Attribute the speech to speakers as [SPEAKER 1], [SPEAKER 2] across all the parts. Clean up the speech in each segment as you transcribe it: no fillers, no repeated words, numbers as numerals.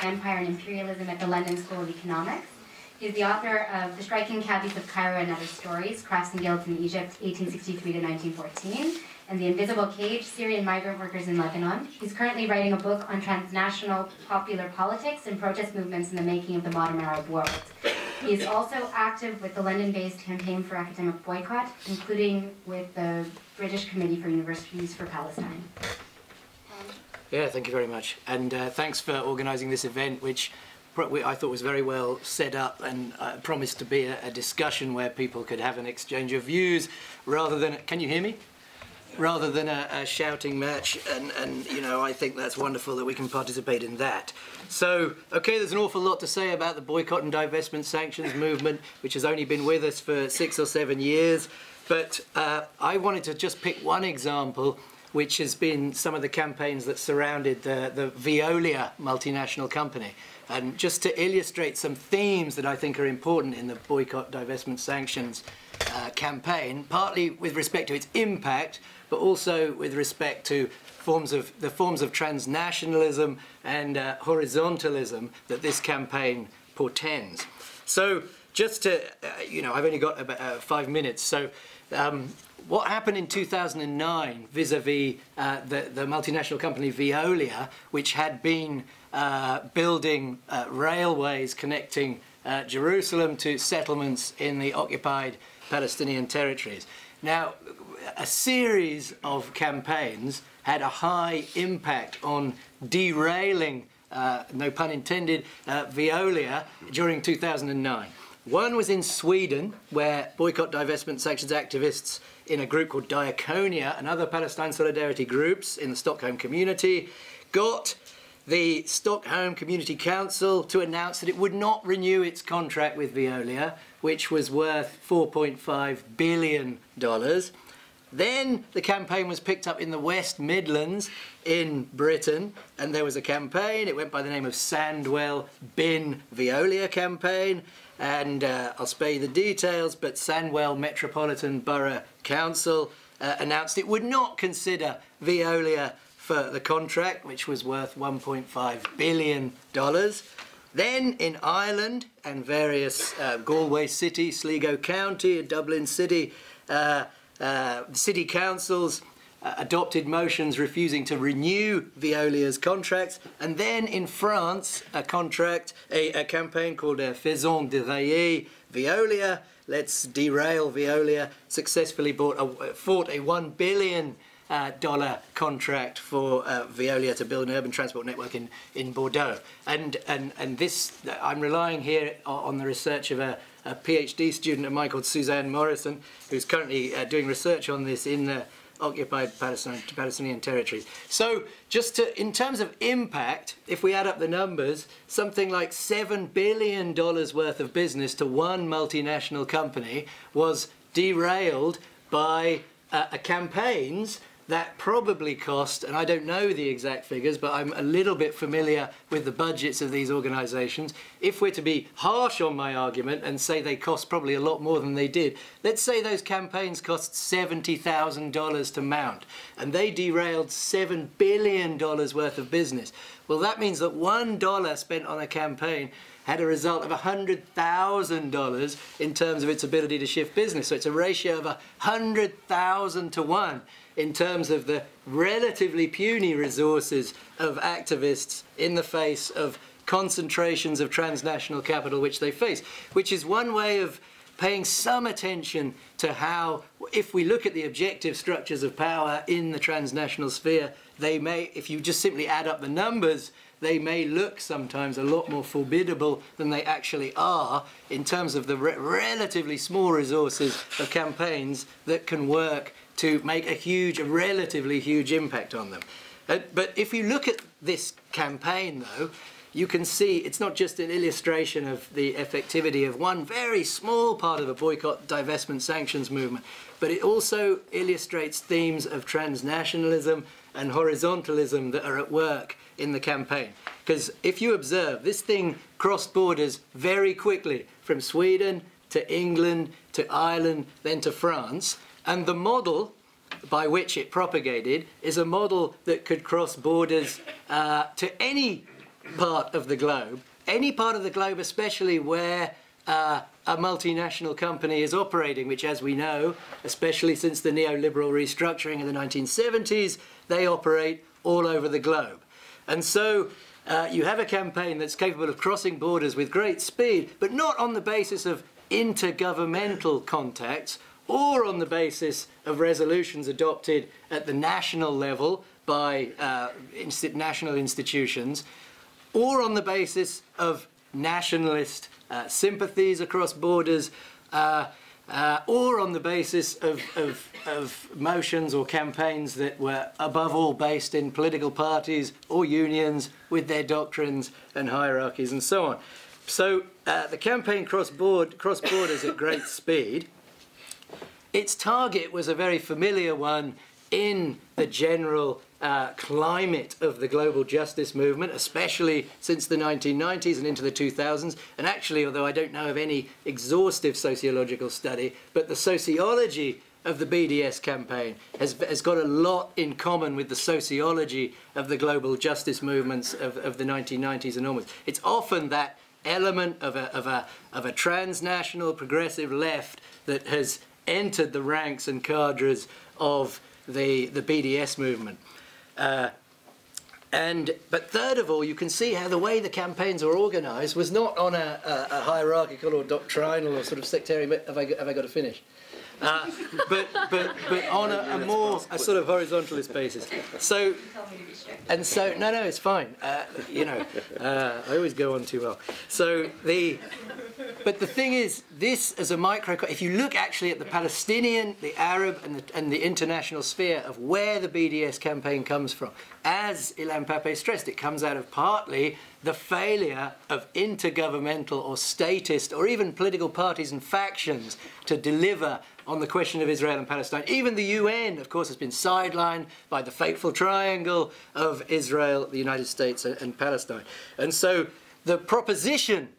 [SPEAKER 1] Empire and Imperialism at the London School of Economics. He's the author of The Striking Cabbies of Cairo and Other Stories, Crafts and Guilds in Egypt, 1863 to 1914, and The Invisible Cage, Syrian Migrant Workers in Lebanon. He's currently writing a book on transnational popular politics and protest movements in the making of the modern Arab world. He is also active with the London-based Campaign for Academic Boycott, including with the British Committee for Universities for Palestine.
[SPEAKER 2] Yeah, thank you very much. And thanks for organising this event, which I thought was very well set up and promised to be a discussion where people could have an exchange of views rather than, can you hear me? Rather than a shouting match, and you know, I think that's wonderful that we can participate in that. So, okay, there's an awful lot to say about the boycott and divestment sanctions movement, which has only been with us for 6 or 7 years, but I wanted to just pick one example, which has been some of the campaigns that surrounded the Veolia multinational company. And just to illustrate some themes that I think are important in the boycott, divestment, sanctions campaign, partly with respect to its impact, but also with respect to the forms of transnationalism and horizontalism that this campaign portends. So just to, you know, I've only got about 5 minutes, so what happened in 2009 vis-a-vis the multinational company Veolia, which had been building railways connecting Jerusalem to settlements in the occupied Palestinian territories. Now, a series of campaigns had a high impact on derailing, no pun intended, Veolia during 2009. One was in Sweden, where boycott, divestment, sanctions activists in a group called Diakonia and other Palestine solidarity groups in the Stockholm community got the Stockholm Community Council to announce that it would not renew its contract with Veolia, which was worth $4.5 billion. Then the campaign was picked up in the West Midlands in Britain, and there was a campaign. It went by the name of Sandwell Bin Veolia campaign, and I'll spare you the details, but Sandwell Metropolitan Borough Council announced it would not consider Veolia for the contract, which was worth $1.5 billion. Then in Ireland and various Galway City, Sligo County, Dublin City, city councils adopted motions refusing to renew Veolia's contracts. And then in France, a campaign called Faisons dérailler Veolia, let's derail Veolia, successfully fought a $1 billion contract for Veolia to build an urban transport network in Bordeaux. And this, I'm relying here on the research of a PhD student of mine called Suzanne Morrison, who's currently doing research on this in the occupied Palestinian territories. So just in terms of impact, if we add up the numbers, something like $7 billion worth of business to one multinational company was derailed by campaigns that probably cost, and I don't know the exact figures, but I'm a little bit familiar with the budgets of these organisations. If we're to be harsh on my argument and say they cost probably a lot more than they did, let's say those campaigns cost $70,000 to mount, and they derailed $7 billion worth of business. Well, that means that $1 spent on a campaign had a result of $100,000 in terms of its ability to shift business. So it's a ratio of 100,000 to 1 in terms of the relatively puny resources of activists in the face of concentrations of transnational capital which they face, which is one way of paying some attention to how, if we look at the objective structures of power in the transnational sphere, they may, if you just simply add up the numbers, they may look sometimes a lot more formidable than they actually are in terms of the relatively small resources of campaigns that can work to make a relatively huge impact on them. But if you look at this campaign, though, you can see it's not just an illustration of the effectivity of one very small part of a boycott, divestment, sanctions movement, but it also illustrates themes of transnationalism and horizontalism that are at work in the campaign. Because if you observe, this thing crossed borders very quickly from Sweden to England to Ireland, then to France, and the model by which it propagated is a model that could cross borders to any part of the globe, any part of the globe, especially where a multinational company is operating, which, as we know, especially since the neoliberal restructuring in the 1970s, they operate all over the globe. And so you have a campaign that's capable of crossing borders with great speed, but not on the basis of intergovernmental contacts or on the basis of resolutions adopted at the national level by national institutions, or on the basis of nationalist sympathies across borders, or on the basis of motions or campaigns that were above all based in political parties or unions with their doctrines and hierarchies and so on. So the campaign crossed borders at great speed. Its target was a very familiar one in the general climate of the global justice movement, especially since the 1990s and into the 2000s. And actually, although I don't know of any exhaustive sociological study, but the sociology of the BDS campaign has got a lot in common with the sociology of the global justice movements of the 1990s and onwards. It's often that element of a transnational progressive left that has entered the ranks and cadres of the BDS movement. But third of all, you can see how the way the campaigns were organised was not on a hierarchical or doctrinal or sort of sectarian. Have I got to finish? But on a sort of horizontalist basis. So, and so no, it's fine. You know, I always go on too well. So but the thing is, this as a micro, if you look actually at the Palestinian, the Arab, and the international sphere of where the BDS campaign comes from, as Ilan Pappe stressed, it comes out of partly the failure of intergovernmental or statist or even political parties and factions to deliver on the question of Israel and Palestine. Even the UN, of course, has been sidelined by the fateful triangle of Israel, the United States, and Palestine. And so the proposition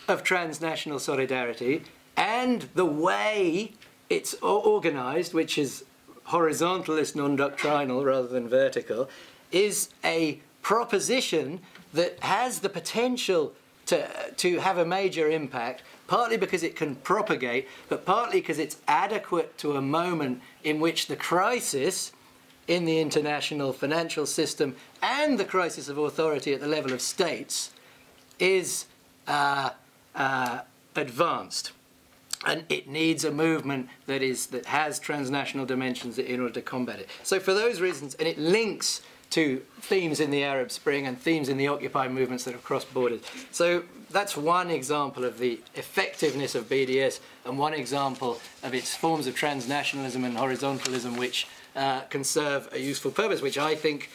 [SPEAKER 2] of transnational solidarity and the way it's organised, which is horizontalist, non-doctrinal rather than vertical, is a proposition that has the potential to have a major impact, partly because it can propagate, but partly because it's adequate to a moment in which the crisis in the international financial system and the crisis of authority at the level of states is advanced. And it needs a movement that has transnational dimensions in order to combat it. So for those reasons, and it links to themes in the Arab Spring and themes in the Occupy movements that have crossed borders. So that's one example of the effectiveness of BDS and one example of its forms of transnationalism and horizontalism which can serve a useful purpose, which I think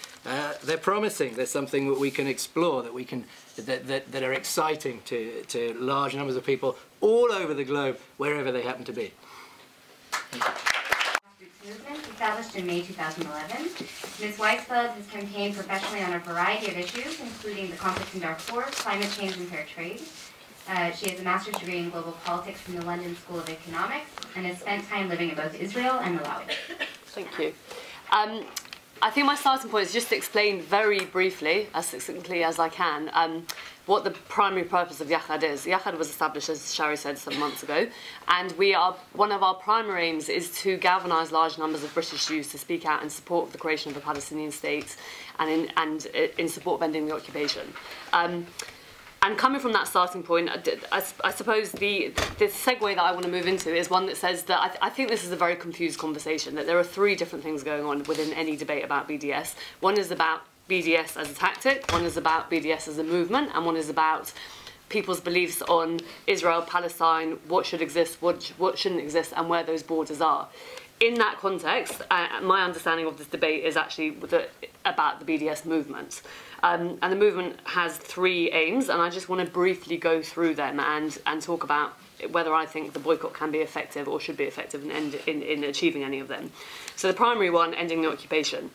[SPEAKER 2] they're promising. There's something that we can explore, that are exciting to large numbers of people all over the globe, wherever they happen to be.
[SPEAKER 1] Movement, established in May 2011. Ms. Weisfeld has campaigned professionally on a variety of issues, including the conflict in Darfur, climate change, and fair trade. She has a master's degree in global politics from the London School of Economics and has spent time living in both Israel and Malawi.
[SPEAKER 3] Thank you. I think my starting point is just to explain very briefly, as succinctly as I can, what the primary purpose of Yachad is. Yachad was established, as Shari said, 7 months ago, and one of our primary aims is to galvanise large numbers of British Jews to speak out in support of the creation of a Palestinian state and in support of ending the occupation. And coming from that starting point, I suppose the segue that I want to move into is one that says that I think this is a very confused conversation, that there are 3 different things going on within any debate about BDS. One is about BDS as a tactic, one is about BDS as a movement, and one is about people's beliefs on Israel, Palestine, what should exist, what shouldn't exist, and where those borders are. In that context, my understanding of this debate is actually about the BDS movement. And the movement has 3 aims, and I just want to briefly go through them and talk about whether I think the boycott can be effective or should be effective in achieving any of them. So the primary one, ending the occupation.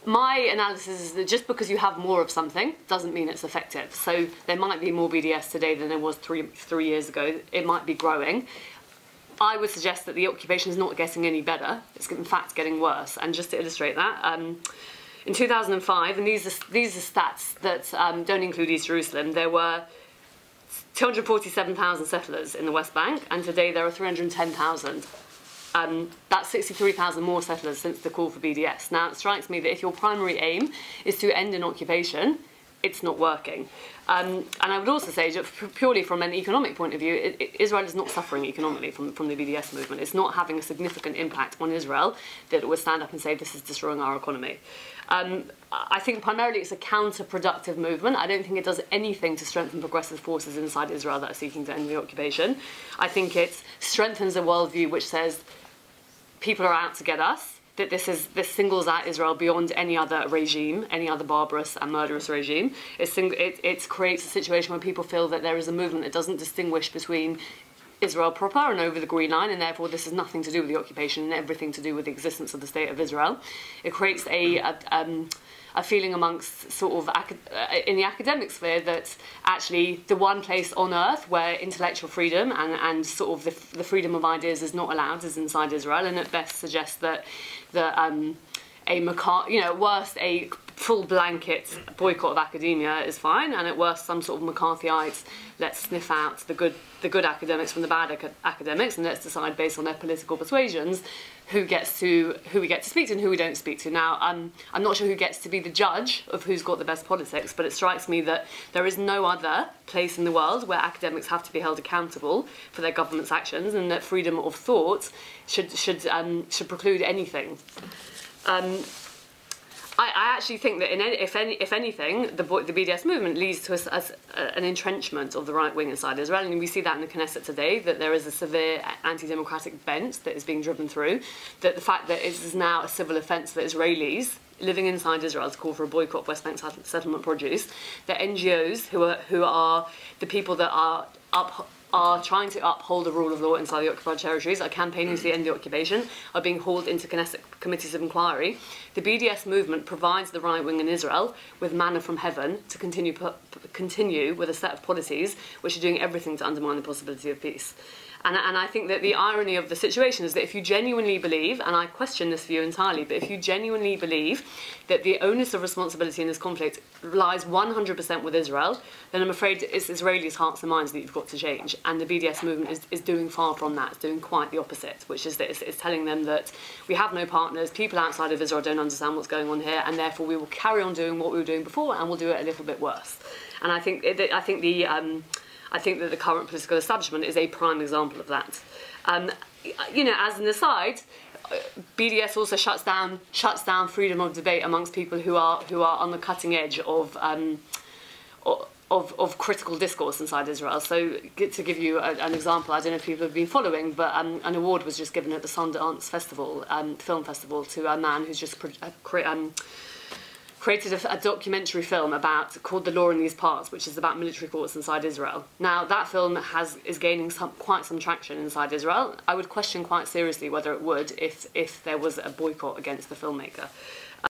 [SPEAKER 3] My analysis is that just because you have more of something doesn't mean it's effective. So there might be more BDS today than there was three years ago. It might be growing. I would suggest that the occupation is not getting any better. It's in fact getting worse. And just to illustrate that, in 2005, and these are stats that don't include East Jerusalem, there were 247,000 settlers in the West Bank, and today there are 310,000. That's 63,000 more settlers since the call for BDS. Now, it strikes me that if your primary aim is to end an occupation, it's not working. And I would also say, that purely from an economic point of view, Israel is not suffering economically from the BDS movement. It's not having a significant impact on Israel that it would stand up and say, this is destroying our economy. I think primarily it's a counterproductive movement. I don't think it does anything to strengthen progressive forces inside Israel that are seeking to end the occupation. I think it strengthens a worldview which says people are out to get us, that this singles out Israel beyond any other regime, any other barbarous and murderous regime. It creates a situation where people feel that there is a movement that doesn't distinguish between Israel proper and over the Green Line, and therefore this has nothing to do with the occupation and everything to do with the existence of the State of Israel. It creates a feeling amongst sort of in the academic sphere that actually the one place on earth where intellectual freedom and sort of the freedom of ideas is not allowed is inside Israel, and at best suggests that at worst a full blanket boycott of academia is fine, and at worst some sort of McCarthyite, let's sniff out the good academics from the bad academics, and let's decide based on their political persuasions who we get to speak to and who we don't speak to. Now, I'm not sure who gets to be the judge of who's got the best politics, but it strikes me that there is no other place in the world where academics have to be held accountable for their government's actions, and that freedom of thought should preclude anything. I actually think that if anything, the BDS movement leads to an entrenchment of the right wing inside Israel, and we see that in the Knesset today, that there is a severe anti-democratic bent that is being driven through, that the fact that it is now a civil offence for Israelis living inside Israel to call for a boycott of West Bank settlement produce, that NGOs who are the people that are trying to uphold the rule of law inside the occupied territories, are campaigning to end the occupation, are being hauled into Knesset committees of inquiry. The BDS movement provides the right wing in Israel with manna from heaven to continue with a set of policies which are doing everything to undermine the possibility of peace. And I think that the irony of the situation is that if you genuinely believe, and I question this view entirely, but if you genuinely believe that the onus of responsibility in this conflict lies 100% with Israel, then I'm afraid it's Israelis' hearts and minds that you've got to change. And the BDS movement is doing far from that. It's doing quite the opposite, which is that it's telling them that we have no partners, people outside of Israel don't understand what's going on here, and therefore we will carry on doing what we were doing before, and we'll do it a little bit worse. And I think that the current political establishment is a prime example of that. As an aside, BDS also shuts down freedom of debate amongst people who are on the cutting edge of critical discourse inside Israel. So, to give you an example, I don't know if people have been following, but an award was just given at the Sundance Festival, film festival, to a man who's just created a documentary film called The Law in These Parts, which is about military courts inside Israel. Now, that film is gaining quite some traction inside Israel. I would question quite seriously whether it would if there was a boycott against the filmmaker.